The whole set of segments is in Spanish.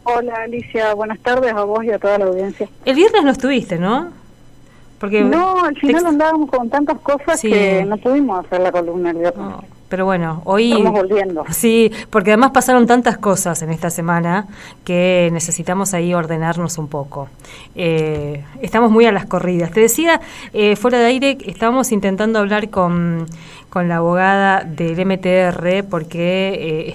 Hola Alicia, buenas tardes a vos y a toda la audiencia. El viernes no estuviste, ¿no? Porque No, al final andábamos con tantas cosas sí. que no pudimos hacer la columna el viernes. No, pero bueno, hoy... Estamos volviendo. Sí, porque además pasaron tantas cosas en esta semana que necesitamos ahí ordenarnos un poco. Estamos muy a las corridas. Te decía, fuera de aire, estábamos intentando hablar con la abogada del MTR porque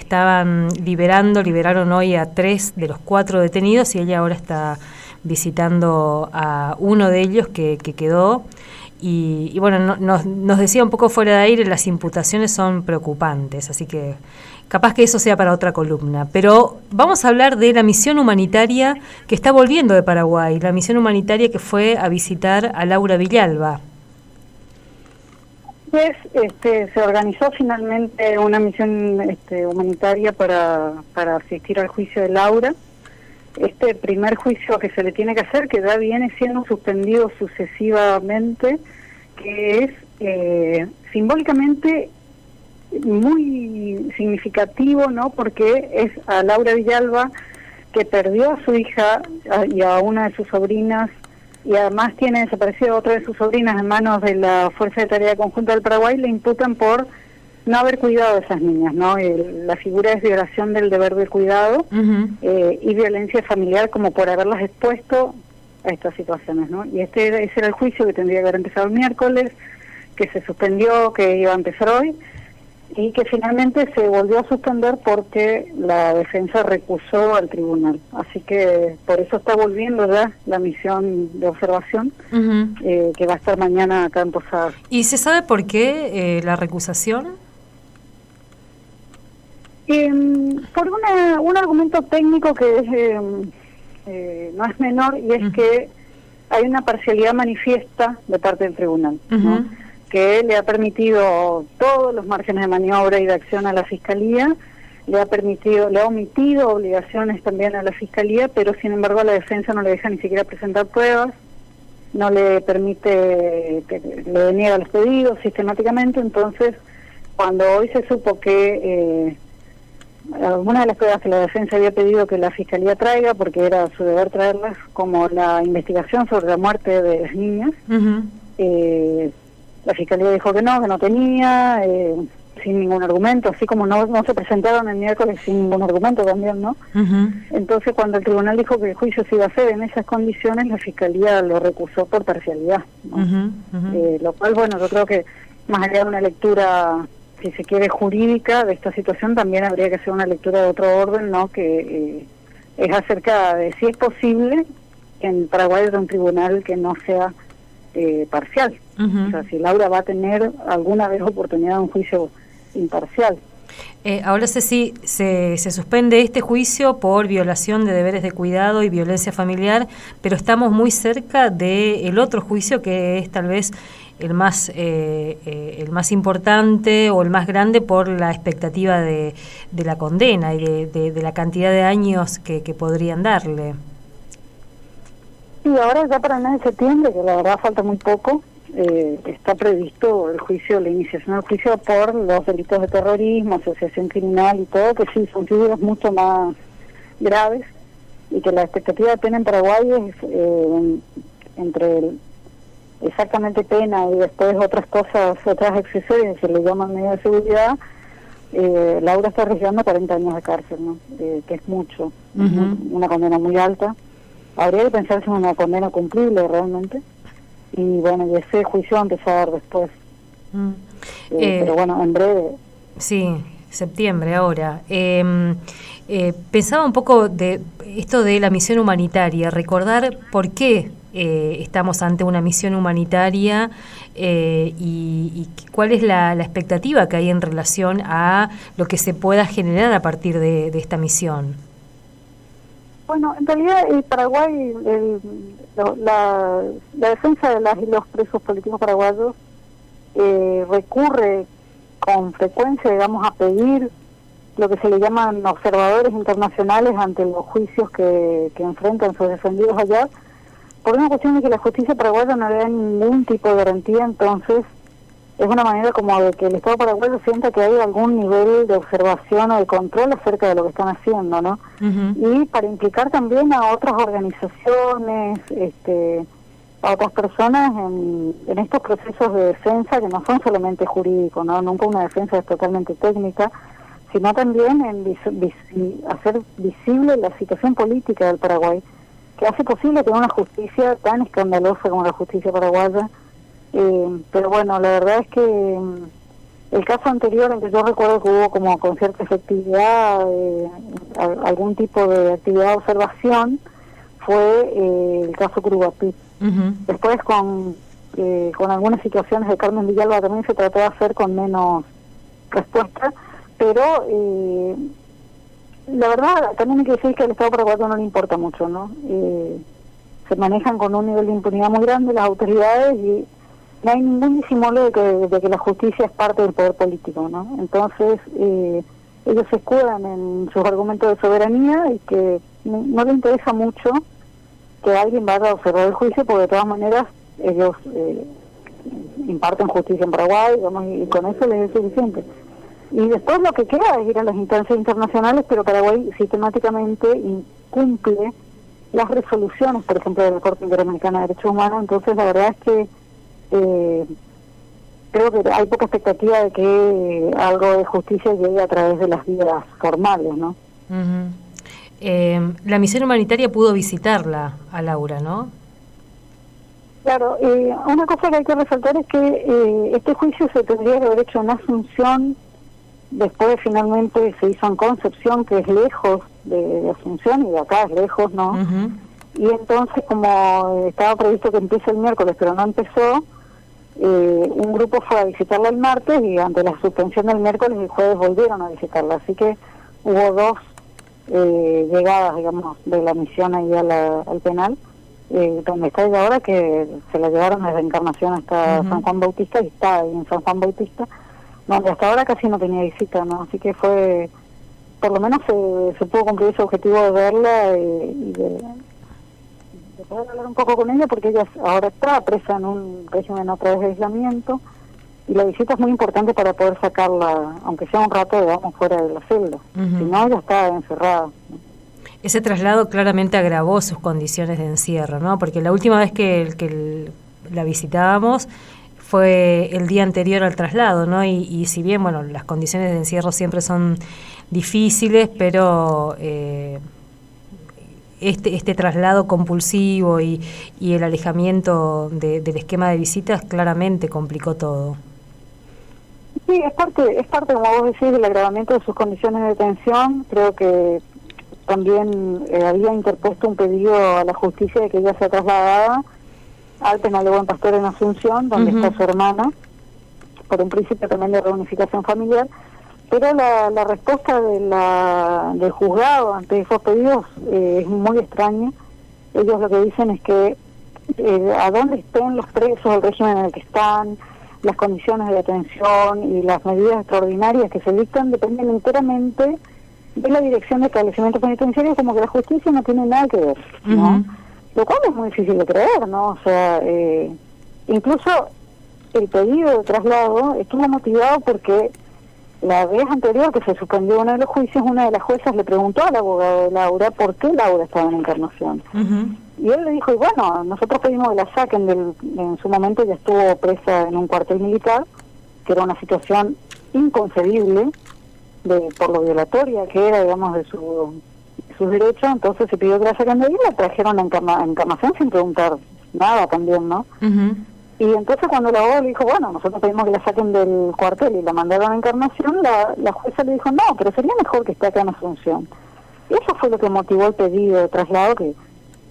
liberaron hoy a 3 de los 4 detenidos y ella ahora está visitando a uno de ellos que quedó. Y bueno, nos decía un poco fuera de aire, las imputaciones son preocupantes, así que capaz que eso sea para otra columna. Pero vamos a hablar de la misión humanitaria que está volviendo de Paraguay, la misión humanitaria que fue a visitar a Laura Villalba. Pues, se organizó finalmente una misión humanitaria para asistir al juicio de Laura. Este primer juicio que se le tiene que hacer, que ya viene siendo suspendido sucesivamente, que es simbólicamente muy significativo, ¿no? Porque es a Laura Villalba, que perdió a su hija y a una de sus sobrinas, y además tiene desaparecido a otra de sus sobrinas en manos de la Fuerza de Tarea Conjunta del Paraguay. Le imputan por no haber cuidado de esas niñas, ¿no? La figura es violación del deber del cuidado y violencia familiar, como por haberlas expuesto a estas situaciones, ¿no? Y ese era el juicio que tendría que haber empezado el miércoles, que se suspendió, que iba a empezar hoy, y que finalmente se volvió a suspender porque la defensa recusó al tribunal. Así que por eso está volviendo ya la misión de observación, que va a estar mañana acá en Posadas. ¿Y se sabe por qué la recusación? Por un argumento técnico que no es menor, y es que hay una parcialidad manifiesta de parte del tribunal, ¿no? Que le ha permitido todos los márgenes de maniobra y de acción a la Fiscalía, le ha omitido obligaciones también a la Fiscalía, pero sin embargo a la defensa no le deja ni siquiera presentar pruebas, no le permite, le niega los pedidos sistemáticamente. Entonces, cuando hoy se supo que algunas de las pruebas que la defensa había pedido que la Fiscalía traiga, porque era su deber traerlas, como la investigación sobre la muerte de las niñas, la Fiscalía dijo que no tenía, sin ningún argumento, así como no se presentaron el miércoles sin ningún argumento también, ¿no? Entonces, cuando el tribunal dijo que el juicio se iba a hacer en esas condiciones, la Fiscalía lo recusó por parcialidad, ¿no? Lo cual, bueno, yo creo que más allá de una lectura, si se quiere, jurídica de esta situación, también habría que hacer una lectura de otro orden, ¿no? Que es acerca de si es posible que en Paraguay haya un tribunal que no sea parcial. O sea, si Laura va a tener alguna vez oportunidad de un juicio imparcial. Ahora se suspende este juicio por violación de deberes de cuidado y violencia familiar, pero estamos muy cerca del otro juicio que es tal vez el más importante o el más grande por la expectativa de la condena y de la cantidad de años que podrían darle. Sí, ahora ya para el mes de septiembre, que la verdad falta muy poco, está previsto el juicio, la iniciación del juicio por los delitos de terrorismo, asociación criminal y todo, que sí son figuras mucho más graves, y que la expectativa de pena en Paraguay es entre exactamente pena y después otras cosas, otras accesorias que se le llaman medidas de seguridad. Laura está arriesgando 40 años de cárcel, ¿no? Que es mucho, una condena muy alta. Habría que pensarse en una condena cumplible realmente, y bueno, y ese juicio va a empezar después. Pero bueno, en breve. Sí, septiembre ahora. Pensaba un poco de esto de la misión humanitaria, recordar por qué estamos ante una misión humanitaria y cuál es la expectativa que hay en relación a lo que se pueda generar a partir de esta misión. Bueno, en realidad el Paraguay, la defensa de las y los presos políticos paraguayos recurre con frecuencia, digamos, a pedir lo que se le llaman observadores internacionales ante los juicios que enfrentan sus defendidos allá, por una cuestión de que la justicia paraguaya no le da ningún tipo de garantía. Entonces es una manera como de que el Estado paraguayo sienta que hay algún nivel de observación o de control acerca de lo que están haciendo, ¿no? Y para implicar también a otras organizaciones, a otras personas en estos procesos de defensa que no son solamente jurídicos, ¿no? Nunca una defensa es totalmente técnica, sino también en hacer visible la situación política del Paraguay, que hace posible tener una justicia tan escandalosa como la justicia paraguaya. Pero bueno, la verdad es que el caso anterior, en que yo recuerdo que hubo como con cierta efectividad algún tipo de actividad de observación, fue el caso Curubapí. Después con algunas situaciones de Carmen Villalba también se trató de hacer con menos respuesta, pero la verdad también hay que decir que al Estado paraguayo no le importa mucho, ¿no? Se manejan con un nivel de impunidad muy grande las autoridades y no hay ningún disimulo de que la justicia es parte del poder político, ¿no? Entonces ellos se escudan en sus argumentos de soberanía y que no les interesa mucho que alguien vaya a observar el juicio, porque de todas maneras ellos imparten justicia en Paraguay, digamos, y con eso les es suficiente. Y después lo que queda es ir a las instancias internacionales, pero Paraguay sistemáticamente incumple las resoluciones, por ejemplo, de la Corte Interamericana de Derechos Humanos. Entonces la verdad es que creo que hay poca expectativa de que algo de justicia llegue a través de las vías formales, ¿no? La misión humanitaria pudo visitarla a Laura, ¿no? Claro, una cosa que hay que resaltar es que este juicio se tendría que haber hecho en Asunción, después finalmente se hizo en Concepción, que es lejos de Asunción, y de acá es lejos, ¿no? Y entonces, como estaba previsto que empiece el miércoles, pero no empezó, un grupo fue a visitarla el martes, y ante la suspensión del miércoles, el jueves volvieron a visitarla. Así que hubo dos llegadas, digamos, de la misión ahí al penal, donde está ella ahora, que se la llevaron desde Encarnación hasta San Juan Bautista, y está ahí en San Juan Bautista, donde hasta ahora casi no tenía visita, ¿no? Así que fue, por lo menos se pudo cumplir ese objetivo de verla y de poder hablar un poco con ella, porque ella ahora está presa en un régimen otra vez de aislamiento, y la visita es muy importante para poder sacarla, aunque sea un rato, digamos, fuera de la celda. Si no, ella está encerrada, ¿no? Ese traslado claramente agravó sus condiciones de encierro, ¿no? Porque la última vez que la visitábamos fue el día anterior al traslado, ¿no? Y si bien, bueno, las condiciones de encierro siempre son difíciles, pero este traslado compulsivo y el alejamiento del esquema de visitas claramente complicó todo. Sí, es parte, como vos decís, del agravamiento de sus condiciones de detención. Creo que también había interpuesto un pedido a la justicia de que ella sea trasladada al penal de Buen Pastor en Asunción, donde está su hermana, por un principio también de reunificación familiar, pero la respuesta del juzgado ante esos pedidos es muy extraña. Ellos lo que dicen es que a dónde estén los presos, el régimen en el que están, las condiciones de detención y las medidas extraordinarias que se dictan dependen enteramente de la dirección de establecimientos penitenciarios, como que la justicia no tiene nada que ver, ¿no? Lo cual es muy difícil de creer, ¿no? O sea, incluso el pedido de traslado estuvo motivado porque la vez anterior que se suspendió uno de los juicios, una de las juezas le preguntó al abogado de Laura por qué Laura estaba en Encarnación. Y él le dijo, y bueno, nosotros pedimos que la saquen en su momento ya estuvo presa en un cuartel militar, que era una situación inconcebible por lo violatoria que era, digamos, de sus derechos. Entonces se pidió que la saquen de ahí y la trajeron a Encarnación sin preguntar nada también, ¿no? Y entonces cuando la abogada le dijo, bueno, nosotros pedimos que la saquen del cuartel y la mandaron a Encarnación, la jueza le dijo, no, pero sería mejor que esté acá en Asunción. Y eso fue lo que motivó el pedido de traslado, que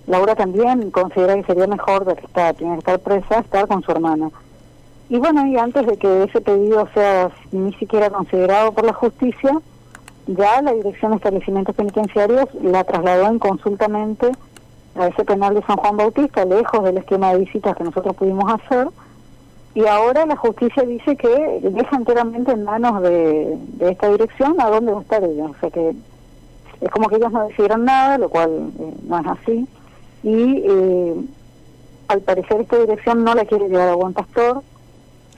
Laura también considera que sería mejor, de que tiene que estar presa, estar con su hermana. Y bueno, y antes de que ese pedido sea ni siquiera considerado por la justicia, ya la Dirección de Establecimientos Penitenciarios la trasladó inconsultamente a ese penal de San Juan Bautista, lejos del esquema de visitas que nosotros pudimos hacer, y ahora la justicia dice que deja enteramente en manos de esta dirección a dónde va a estar ella. O sea que es como que ellos no decidieron nada, lo cual no es así, y al parecer esta dirección no la quiere llevar a Buen Pastor,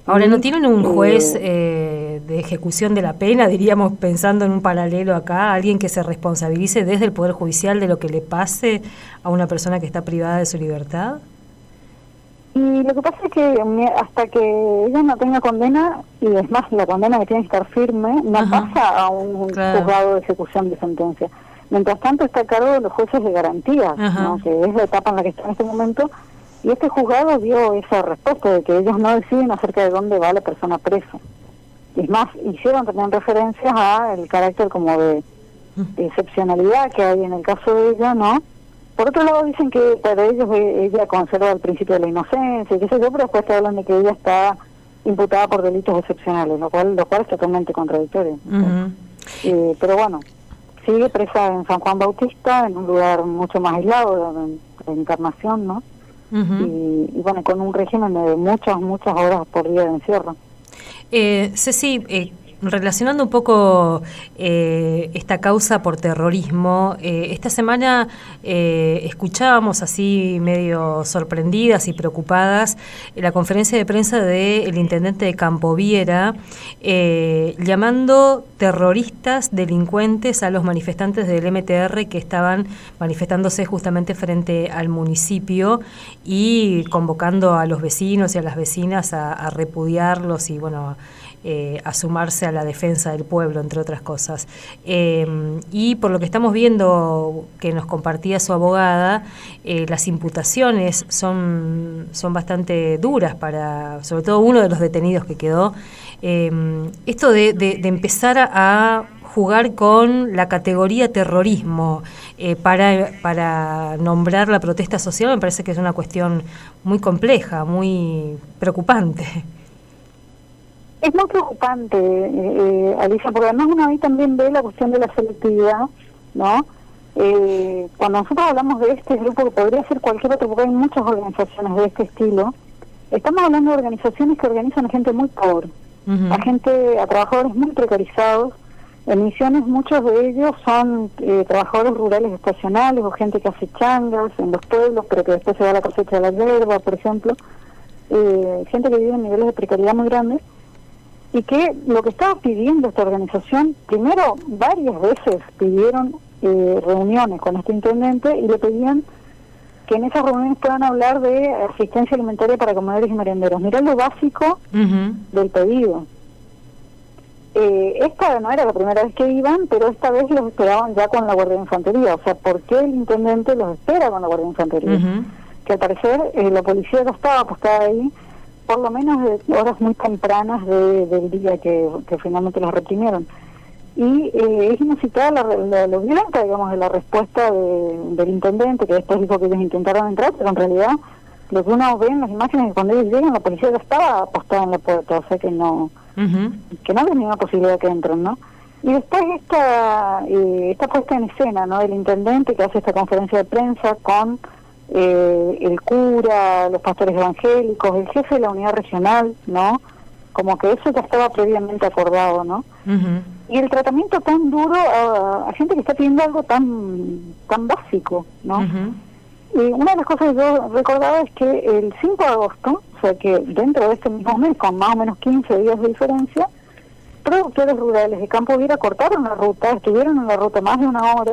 Ahora, ¿no tienen un juez de ejecución de la pena, diríamos, pensando en un paralelo acá, alguien que se responsabilice desde el Poder Judicial de lo que le pase a una persona que está privada de su libertad? Y lo que pasa es que hasta que ella no tenga condena, y es más, la condena que tiene que estar firme, no pasa a un juzgado de ejecución de sentencia. Mientras tanto está a cargo de los jueces de garantía, ¿no? Que es la etapa en la que está en este momento, y este juzgado dio esa respuesta de que ellos no deciden acerca de dónde va la persona presa. Es más, hicieron también referencias a el carácter como de excepcionalidad que hay en el caso de ella, ¿no? Por otro lado dicen que para ellos ella conserva el principio de la inocencia, y qué sé yo, pero después te hablan de que ella está imputada por delitos excepcionales, lo cual es totalmente contradictorio. Pero bueno, sigue presa en San Juan Bautista, en un lugar mucho más aislado de Encarnación, ¿no? Y bueno, con un régimen de muchas horas por día de encierro. Ceci, relacionando un poco esta causa por terrorismo, esta semana escuchábamos así medio sorprendidas y preocupadas la conferencia de prensa del intendente de Campoviera llamando terroristas delincuentes a los manifestantes del MTR que estaban manifestándose justamente frente al municipio y convocando a los vecinos y a las vecinas a repudiarlos y bueno, a sumarse a la defensa del pueblo, entre otras cosas. Y por lo que estamos viendo que nos compartía su abogada, las imputaciones son bastante duras para, sobre todo uno de los detenidos que quedó. Esto de empezar a jugar con la categoría terrorismo para nombrar la protesta social me parece que es una cuestión muy compleja, muy preocupante. Es muy preocupante, Alicia, porque además uno ahí también ve la cuestión de la selectividad, ¿no? Cuando nosotros hablamos de este grupo, que podría ser cualquier otro, porque hay muchas organizaciones de este estilo, estamos hablando de organizaciones que organizan a gente muy pobre, a trabajadores muy precarizados. En Misiones muchos de ellos son trabajadores rurales estacionales o gente que hace changas en los pueblos, pero que después se va a la cosecha de la hierba, por ejemplo. Gente que vive en niveles de precariedad muy grandes. Y que lo que estaba pidiendo esta organización, primero varias veces pidieron reuniones con este intendente y le pedían que en esas reuniones puedan hablar de asistencia alimentaria para comedores y merenderos. Mirá lo básico del pedido. Esta no era la primera vez que iban, pero esta vez los esperaban ya con la Guardia de Infantería. O sea, ¿por qué el intendente los espera con la Guardia de Infantería? Que al parecer la policía ya estaba apostada ahí, por lo menos de horas muy tempranas del día que finalmente los reprimieron. Y es inusitada lo violenta, digamos, de la respuesta del intendente, que después dijo que ellos intentaron entrar, pero en realidad lo que uno ve en las imágenes es que cuando ellos llegan la policía ya estaba apostada en la puerta, o sea que no había ninguna posibilidad que entren, ¿no? Y después esta puesta en escena, ¿no?, del intendente que hace esta conferencia de prensa con el cura, los pastores evangélicos, el jefe de la unidad regional, ¿no? Como que eso ya estaba previamente acordado, ¿no? Y el tratamiento tan duro a gente que está pidiendo algo tan básico, ¿no? Y una de las cosas que yo recordaba es que el 5 de agosto, o sea que dentro de este mismo mes, con más o menos 15 días de diferencia, productores rurales de Campoviera cortaron la ruta, estuvieron en la ruta más de una hora.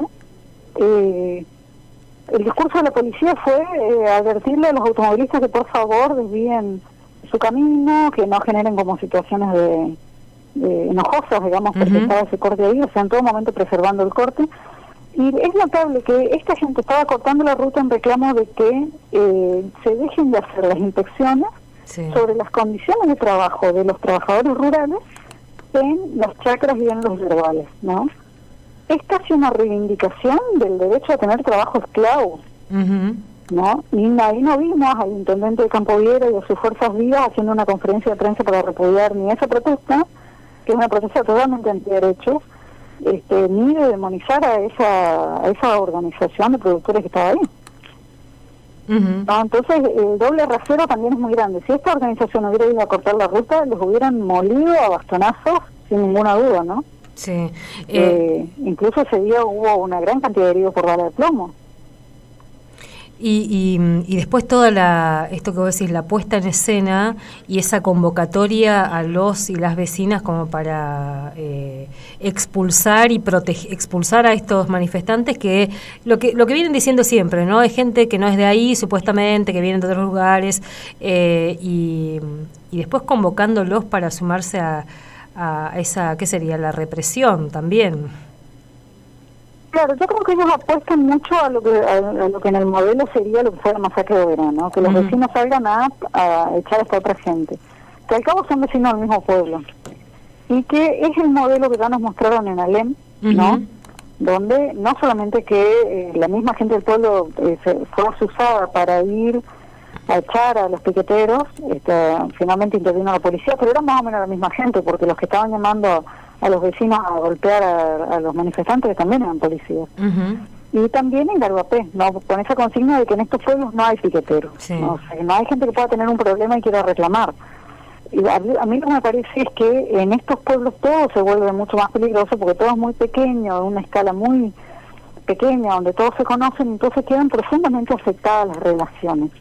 El discurso de la policía fue advertirle a los automovilistas que por favor desvíen su camino, que no generen como situaciones de enojosas, digamos, porque estaba ese corte ahí, o sea, en todo momento preservando el corte. Y es notable que esta gente estaba cortando la ruta en reclamo de que se dejen de hacer las inspecciones sobre las condiciones de trabajo de los trabajadores rurales en las chacras y en los yerbales, ¿no? Es casi una reivindicación del derecho a tener trabajo esclavo, ¿no? Y ahí no vimos al intendente de Campoviera y a sus fuerzas vivas haciendo una conferencia de prensa para repudiar ni esa protesta, que es una protesta totalmente antiderechos, ni de demonizar a esa organización de productores que estaba ahí. ¿No? Entonces el doble rasero también es muy grande. Si esta organización hubiera ido a cortar la ruta, los hubieran molido a bastonazos sin ninguna duda, ¿no? Sí. Incluso ese día hubo una gran cantidad de heridos por bala de plomo. Y después esto que vos decís, la puesta en escena y esa convocatoria a los y las vecinas como para expulsar y expulsar a estos manifestantes que lo que vienen diciendo siempre, ¿no? Hay gente que no es de ahí, supuestamente, que vienen de otros lugares, y después convocándolos para sumarse a esa, ¿qué sería? La represión también. Claro, yo creo que ellos apuestan mucho a lo que en el modelo sería lo que fue la masacre de verano, que los vecinos salgan a echar a esta otra gente, que al cabo son vecinos del mismo pueblo, y que es el modelo que ya nos mostraron en Alem, ¿no? Donde no solamente que la misma gente del pueblo fue usada para ir a echar a los piqueteros, finalmente intervino la policía, pero era más o menos la misma gente, porque los que estaban llamando a los vecinos a golpear a los manifestantes también eran policías. Y también en Garguapé, ¿no? Con esa consigna de que en estos pueblos no hay piqueteros, ¿no? O sea, que no hay gente que pueda tener un problema y quiera reclamar. Y a mí lo que me parece es que en estos pueblos todo se vuelve mucho más peligroso porque todo es muy pequeño, una escala muy pequeña, donde todos se conocen, entonces quedan profundamente afectadas las relaciones,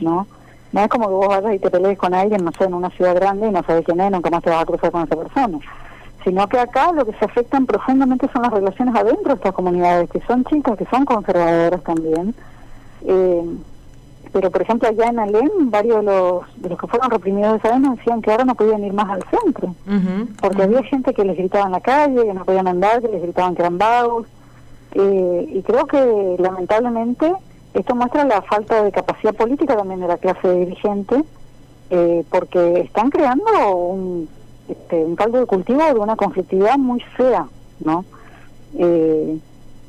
¿no? No es como que vos vayas y te pelees con alguien, no sé, en una ciudad grande y no sabes quién es, nunca más te vas a cruzar con esa persona. Sino que acá lo que se afectan profundamente son las relaciones adentro de estas comunidades, que son chicas, que son conservadoras también. Pero, por ejemplo, allá en Alem, varios de los que fueron reprimidos esa vez nos decían que ahora no podían ir más al centro, porque había gente que les gritaba en la calle, que no podían andar, que les gritaban que eran vagos. Y creo que, lamentablemente, esto muestra la falta de capacidad política también de la clase dirigente, porque están creando un caldo de cultivo de una conflictividad muy fea, ¿no?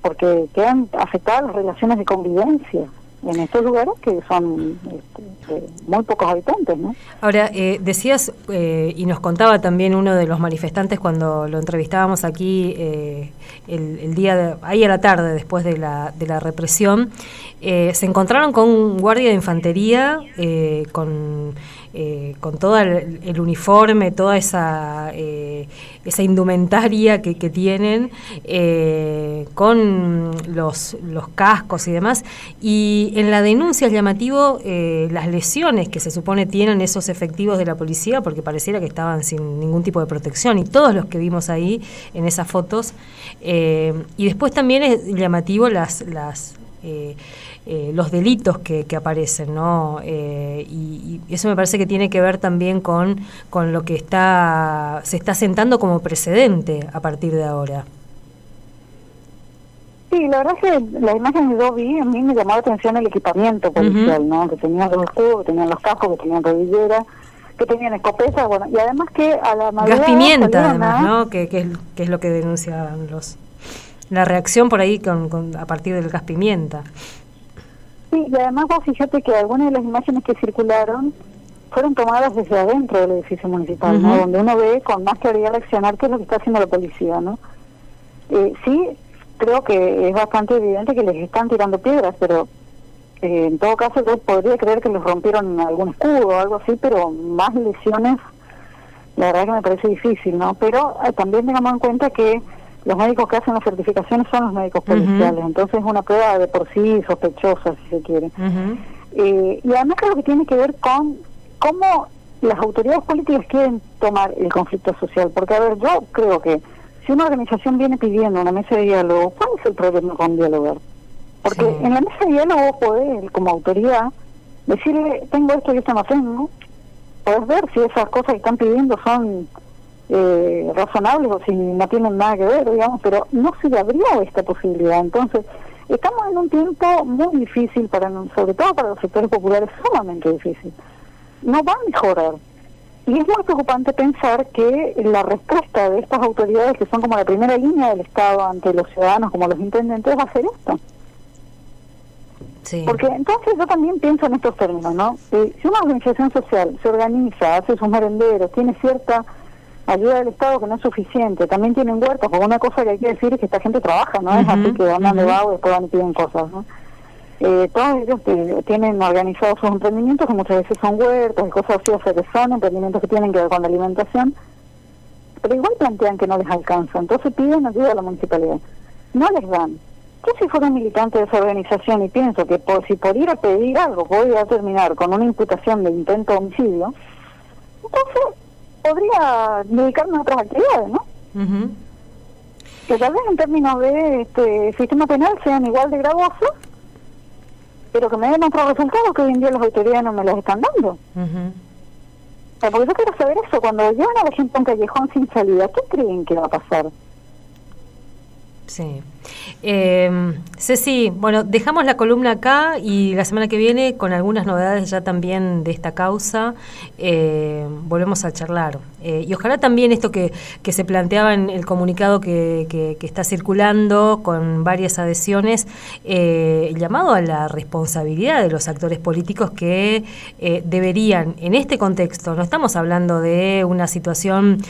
Porque quedan afectadas las relaciones de convivencia en estos lugares que son muy pocos habitantes, ¿no? Ahora, decías, y nos contaba también uno de los manifestantes cuando lo entrevistábamos aquí el día ahí a la tarde, después de la represión, se encontraron con un guardia de infantería con todo el uniforme, toda esa indumentaria que tienen, con los cascos y demás, y en la denuncia es llamativo las lesiones que se supone tienen esos efectivos de la policía, porque pareciera que estaban sin ningún tipo de protección, y todos los que vimos ahí en esas fotos, y después también es llamativo los delitos que aparecen, ¿no? Y eso me parece que tiene que ver también con lo que se está sentando como precedente a partir de ahora. Sí, la verdad es que la imagen que yo vi, a mí me llamó la atención el equipamiento policial, ¿no? Que tenían los escudos, que tenían los cascos, que tenían rodilleras, que tenían escopetas, bueno, y además que a la madrugada... Gas pimienta, además, ¿no? Que es lo que denunciaban la reacción por ahí a partir del gas pimienta. Sí, y además vos fíjate que algunas de las imágenes que circularon fueron tomadas desde adentro del edificio municipal, ¿no? Donde uno ve con más claridad al accionar qué es lo que está haciendo la policía, ¿no? Sí, creo que es bastante evidente que les están tirando piedras, pero en todo caso yo podría creer que les rompieron algún escudo o algo así, pero más lesiones, la verdad que me parece difícil, ¿no? Pero también tengamos en cuenta que los médicos que hacen las certificaciones son los médicos policiales, entonces es una prueba de por sí sospechosa, si se quiere. Y además creo que tiene que ver con cómo las autoridades políticas quieren tomar el conflicto social, porque a ver, yo creo que si una organización viene pidiendo una mesa de diálogo, ¿cuál es el problema con dialogar? Porque en la mesa de diálogo podés, como autoridad, decirle, tengo esto y esto no tengo, podés ver si esas cosas que están pidiendo son razonables o si no tienen nada que ver, digamos, pero no se le abrió esta posibilidad. Entonces, estamos en un tiempo muy difícil, sobre todo para los sectores populares, sumamente difícil. No va a mejorar. Y es muy preocupante pensar que la respuesta de estas autoridades, que son como la primera línea del Estado ante los ciudadanos, como los intendentes, va a ser esto. Sí. Porque entonces yo también pienso en estos términos, ¿no? Si una organización social se organiza, hace sus merenderos, tiene cierta ayuda del Estado que no es suficiente, también tienen huertos, porque una cosa que hay que decir es que esta gente trabaja, ¿no? Es así que andan de vago y después van y piden cosas, ¿no? Todos ellos tienen organizados sus emprendimientos, que muchas veces son huertos y cosas así, o sea, que son emprendimientos que tienen que ver con la alimentación, pero igual plantean que no les alcanza, entonces piden ayuda a la municipalidad. No les dan. Yo si fuera un militante de esa organización y pienso que si por ir a pedir algo voy a terminar con una imputación de intento de homicidio, entonces podría dedicarme a otras actividades, ¿no? Uh-huh. Que tal vez en términos de sistema penal sean igual de gravosos, pero que me den otros resultados que hoy en día las autoridades no me los están dando. Uh-huh. O sea, porque yo quiero saber eso, cuando llevan a la gente a un callejón sin salida, ¿qué creen que va a pasar? Sí. Ceci, bueno, dejamos la columna acá y la semana que viene con algunas novedades ya también de esta causa volvemos a charlar. Y ojalá también esto que se planteaba en el comunicado que está circulando con varias adhesiones, el llamado a la responsabilidad de los actores políticos que deberían, en este contexto, no estamos hablando de una situación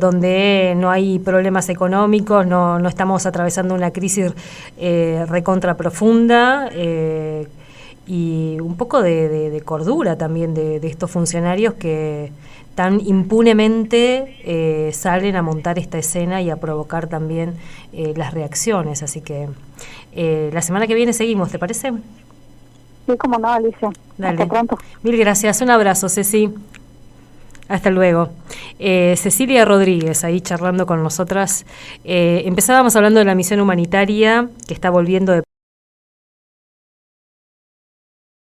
donde no hay problemas económicos, no estamos atravesando una crisis recontra profunda y un poco de cordura también de estos funcionarios que tan impunemente salen a montar esta escena y a provocar también las reacciones. Así que la semana que viene seguimos, ¿te parece? Sí, como no, Alicia. Dale. Hasta pronto. Mil gracias, un abrazo, Ceci. Hasta luego. Cecilia Rodríguez, ahí charlando con nosotras. Empezábamos hablando de la misión humanitaria que está volviendo de